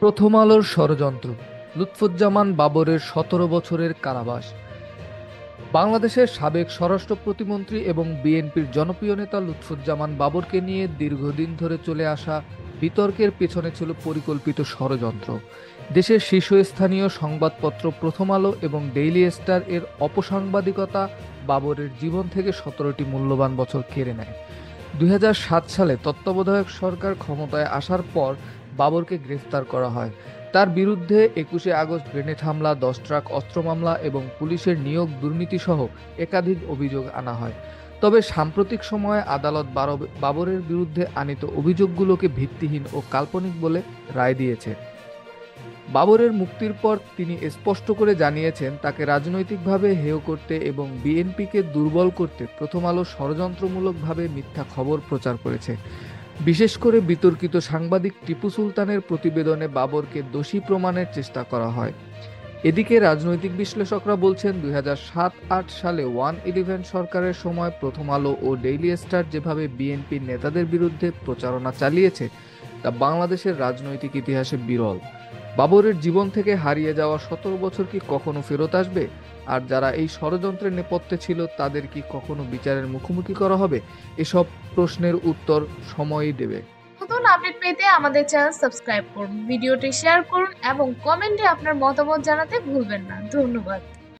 প্রথম আলোর ষড়যন্ত্র, লুৎফুজ্জামান বাবরের ১৭ বছরের কারাবাস। বাংলাদেশের সাবেক স্বরাষ্ট্র প্রতিমন্ত্রী এবং বিএনপির জনপ্রিয় নেতা লুৎফুজ্জামান বাবরকে নিয়ে দীর্ঘদিন ধরে চলে আসা বিতর্কের পেছনে ছিল পরিকল্পিত ষড়যন্ত্র। দেশের শীর্ষস্থানীয় সংবাদপত্র প্রথম আলো এবং ডেইলি স্টার এর অপসাংবাদিকতা বাবরের জীবন থেকে ১৭টি মূল্যবান বছর কেড়ে নেয়। ২০০৭ সালে তত্ত্বাবধায়ক সরকার ক্ষমতায় আসার পর বাবরকে গ্রেফতার করা হয়। তার বিরুদ্ধে ২১শে আগস্ট গ্রেনেড হামলা, ১০ ট্রাক অস্ত্র মামলা এবং পুলিশের নিয়োগ দুর্নীতিসহ একাধিক অভিযোগ আনা হয়। তবে সাম্প্রতিক সময়ে আদালত বাবরের বিরুদ্ধে আনীত অভিযোগগুলোকে ভিত্তিহীন ও কাল্পনিক বলে রায় দিয়েছে। বাবরের মুক্তির পর তিনি স্পষ্ট করে জানিয়েছেন, তাকে রাজনৈতিকভাবে হেয় করতে এবং বিএনপিকে দুর্বল করতে প্রথম আলো ষড়যন্ত্রমূলকভাবে মিথ্যা খবর প্রচার করেছে। বিশেষ করে বিতর্কিত সাংবাদিক টিপু সুলতানের প্রতিবেদনে বাবরকে দোষী প্রমাণের চেষ্টা করা হয়। এদিকে রাজনৈতিক বিশ্লেষকরা বলছেন, ২০০৭-৮ সালে 1-11 সরকারের সময় প্রথম আলো ও ডেইলি স্টার যেভাবে বিএনপির নেতাদের বিরুদ্ধে প্রচারণা চালিয়েছে তা বাংলাদেশের রাজনৈতিক ইতিহাসে বিরল। বাবরের জীবন থেকে হারিয়ে যাওয়া ১৭ বছর কি কখনো ফেরত আসবে? আর যারা এই ষড়যন্ত্রের নেপথ্যে ছিল তাদের কি কখনো বিচারের মুখোমুখি করা হবে? এসব প্রশ্নের উত্তর সময়ই দেবে। নতুন আপডেট পেতে আমাদের চ্যানেল সাবস্ক্রাইব করুন, ভিডিওটি শেয়ার করুন এবং কমেন্টে আপনার মতামত জানাতে ভুলবেন না। ধন্যবাদ।